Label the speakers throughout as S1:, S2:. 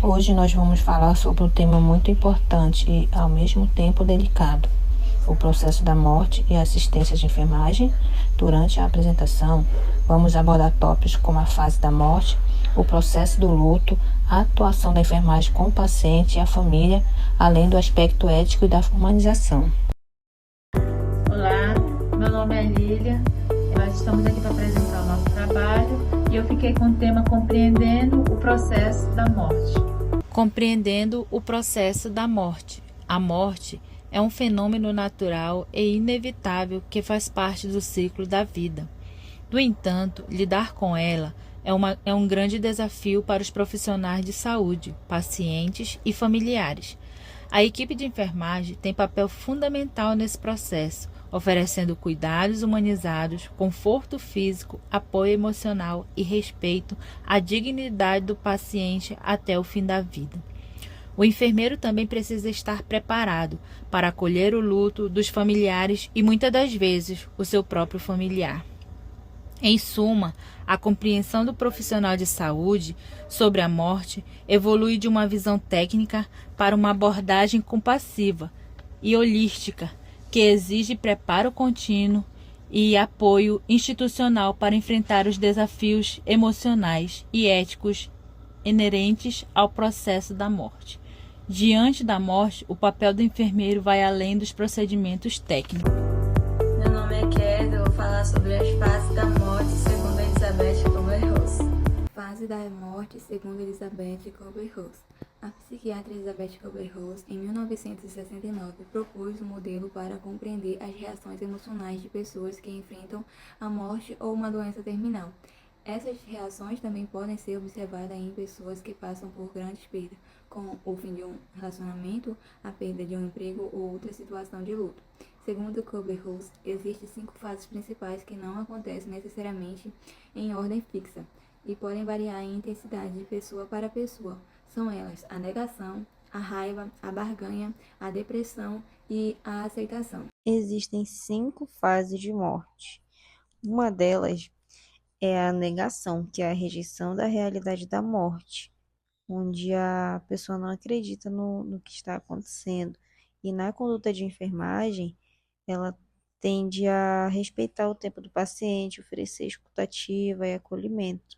S1: Hoje nós vamos falar sobre um tema muito importante e ao mesmo tempo delicado: o processo da morte e a assistência de enfermagem. Durante a apresentação, vamos abordar tópicos como a fase da morte, o processo do luto, a atuação da enfermagem com o paciente e a família, além do aspecto ético e da humanização.
S2: Olá, meu nome é Lília, nós estamos aqui para apresentar o nosso trabalho e eu fiquei com o tema Compreendendo o Processo da Morte.
S3: Compreendendo o processo da morte. A morte é um fenômeno natural e inevitável que faz parte do ciclo da vida. No entanto, lidar com ela é um grande desafio para os profissionais de saúde, pacientes e familiares. A equipe de enfermagem tem papel fundamental nesse processo, oferecendo cuidados humanizados, conforto físico, apoio emocional e respeito à dignidade do paciente até o fim da vida. O enfermeiro também precisa estar preparado para acolher o luto dos familiares e, muitas das vezes, o seu próprio familiar. Em suma, a compreensão do profissional de saúde sobre a morte evolui de uma visão técnica para uma abordagem compassiva e holística, que exige preparo contínuo e apoio institucional para enfrentar os desafios emocionais e éticos inerentes ao processo da morte. Diante da morte, o papel do enfermeiro vai além dos procedimentos técnicos.
S4: Meu nome é Kézia, eu vou falar sobre as fases da morte segundo Elizabeth Kubler-Ross. Fase da morte segundo Elizabeth Kubler-Ross. A psiquiatra Elizabeth Kubler-Ross, em 1969, propôs um modelo para compreender as reações emocionais de pessoas que enfrentam a morte ou uma doença terminal. Essas reações também podem ser observadas em pessoas que passam por grandes perdas, como o fim de um relacionamento, a perda de um emprego ou outra situação de luto. Segundo Kubler-Ross, existem 5 fases principais que não acontecem necessariamente em ordem fixa e podem variar em intensidade de pessoa para pessoa. São elas a negação, a raiva, a barganha, a depressão e a aceitação.
S5: Existem 5 fases de morte. Uma delas é a negação, que é a rejeição da realidade da morte, onde a pessoa não acredita no que está acontecendo. E na conduta de enfermagem, ela tende a respeitar o tempo do paciente, oferecer escutativa e acolhimento.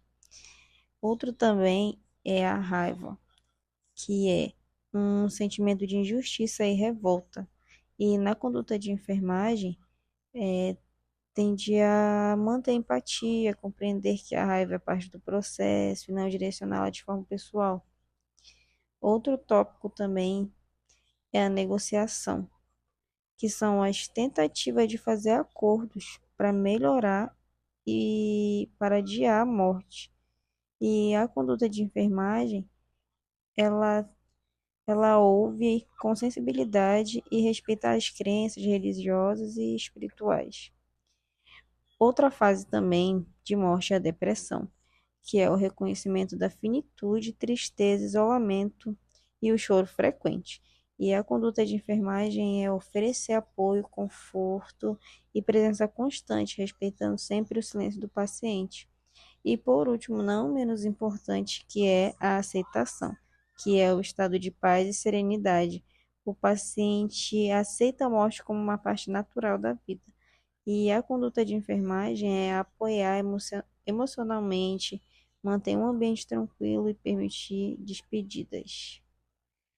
S5: Outro também é a raiva, que é um sentimento de injustiça e revolta. E na conduta de enfermagem, tende a manter a empatia, compreender que a raiva é parte do processo e não direcioná-la de forma pessoal. Outro tópico também é a negociação, que são as tentativas de fazer acordos para melhorar e para adiar a morte. E a conduta de enfermagem, ela ouve com sensibilidade e respeita as crenças religiosas e espirituais. Outra fase também de morte é a depressão, que é o reconhecimento da finitude, tristeza, isolamento e o choro frequente. E a conduta de enfermagem é oferecer apoio, conforto e presença constante, respeitando sempre o silêncio do paciente. E por último, não menos importante, que é a aceitação, que é o estado de paz e serenidade. O paciente aceita a morte como uma parte natural da vida. E a conduta de enfermagem é apoiar emocionalmente, manter um ambiente tranquilo e permitir despedidas.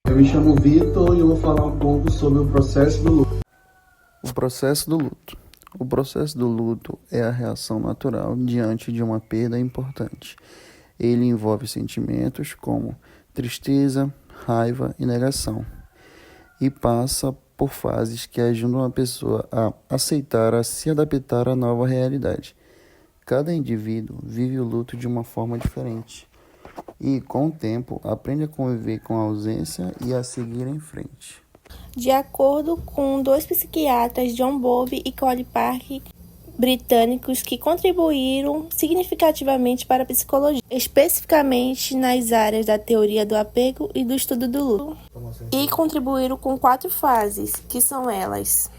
S6: Eu me chamo Vitor e eu vou falar um pouco sobre o processo do luto.
S7: O processo do luto. O processo do luto é a reação natural diante de uma perda importante. Ele envolve sentimentos como tristeza, raiva e negação, e passa por fases que ajudam a pessoa a aceitar, a se adaptar à nova realidade. Cada indivíduo vive o luto de uma forma diferente e, com o tempo, aprende a conviver com a ausência e a seguir em frente.
S8: De acordo com 2 psiquiatras, John Bowlby e Colin Parker, britânicos, que contribuíram significativamente para a psicologia, especificamente nas áreas da teoria do apego e do estudo do luto, e contribuíram com 4 fases, que são elas: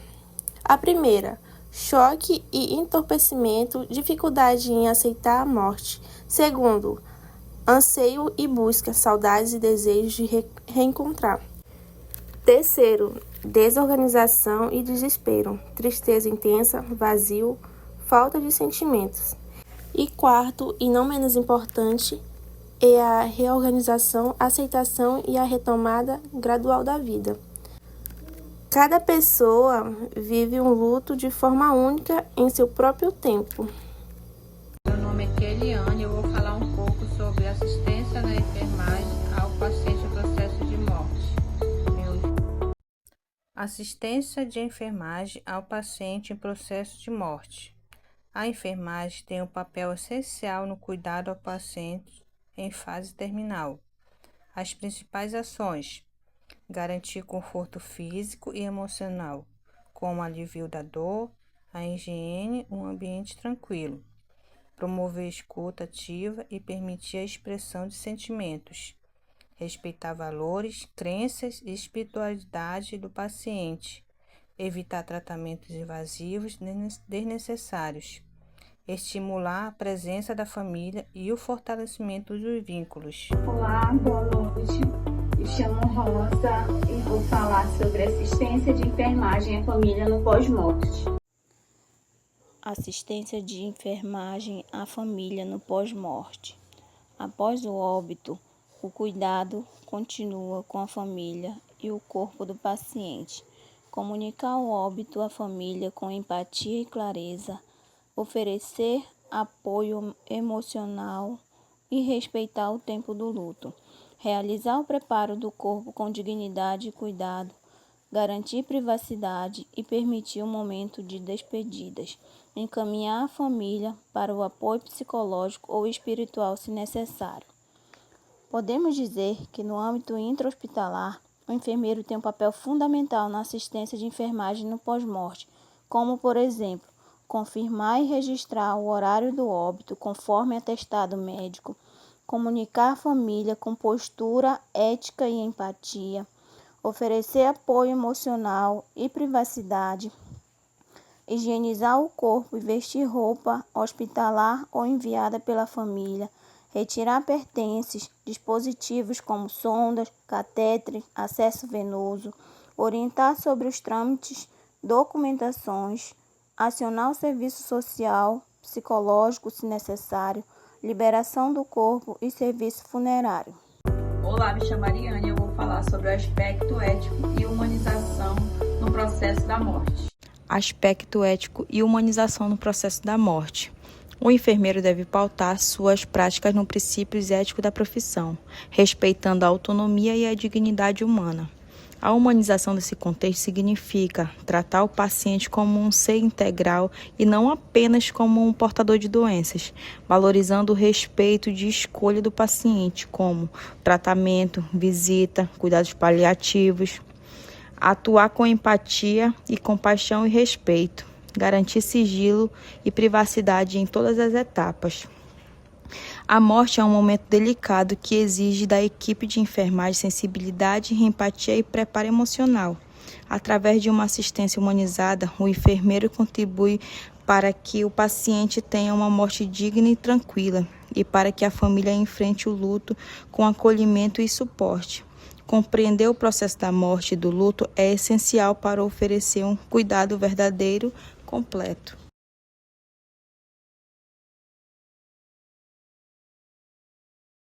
S8: a primeira, choque e entorpecimento, dificuldade em aceitar a morte; segundo, anseio e busca, saudades e desejos de reencontrar. Terceiro, desorganização e desespero, tristeza intensa, vazio, falta de sentimentos. E quarto, e não menos importante, é a reorganização, aceitação e a retomada gradual da vida. Cada pessoa vive um luto de forma única em seu próprio tempo.
S1: Meu nome é Keliane, eu vou falar um pouco sobre assistência na enfermagem ao paciente em processo de morte. Assistência de enfermagem ao paciente em processo de morte. A enfermagem tem um papel essencial no cuidado ao paciente em fase terminal. As principais ações: garantir conforto físico e emocional, como alívio da dor, a higiene, um ambiente tranquilo. Promover escuta ativa e permitir a expressão de sentimentos. Respeitar valores, crenças e espiritualidade do paciente. Evitar tratamentos invasivos desnecessários. Estimular a presença da família e o fortalecimento dos vínculos.
S9: Olá, boa noite. Me chamo Rosa e vou falar sobre assistência de enfermagem à família no pós-morte.
S5: Assistência de enfermagem à família no pós-morte. Após o óbito, o cuidado continua com a família e o corpo do paciente. Comunicar o óbito à família com empatia e clareza, oferecer apoio emocional e respeitar o tempo do luto. Realizar o preparo do corpo com dignidade e cuidado, garantir privacidade e permitir um momento de despedidas. Encaminhar a família para o apoio psicológico ou espiritual se necessário. Podemos dizer que no âmbito intra-hospitalar, o enfermeiro tem um papel fundamental na assistência de enfermagem no pós-morte, como, por exemplo, confirmar e registrar o horário do óbito conforme atestado médico, comunicar à família com postura ética e empatia, oferecer apoio emocional e privacidade, higienizar o corpo e vestir roupa hospitalar ou enviada pela família, retirar pertences, dispositivos como sondas, catéteres, acesso venoso, orientar sobre os trâmites, documentações, acionar o serviço social, psicológico se necessário, liberação do corpo e serviço funerário.
S10: Olá, me chamo Ariane e eu vou falar sobre o aspecto ético e humanização no processo da morte.
S11: Aspecto ético e humanização no processo da morte. O enfermeiro deve pautar suas práticas no princípios éticos da profissão, respeitando a autonomia e a dignidade humana. A humanização desse contexto significa tratar o paciente como um ser integral e não apenas como um portador de doenças, valorizando o respeito de escolha do paciente, como tratamento, visita, cuidados paliativos. Atuar com empatia e compaixão e respeito, garantir sigilo e privacidade em todas as etapas. A morte é um momento delicado que exige da equipe de enfermagem sensibilidade, empatia e preparo emocional. Através de uma assistência humanizada, o enfermeiro contribui para que o paciente tenha uma morte digna e tranquila e para que a família enfrente o luto com acolhimento e suporte. Compreender o processo da morte e do luto é essencial para oferecer um cuidado verdadeiro, completo.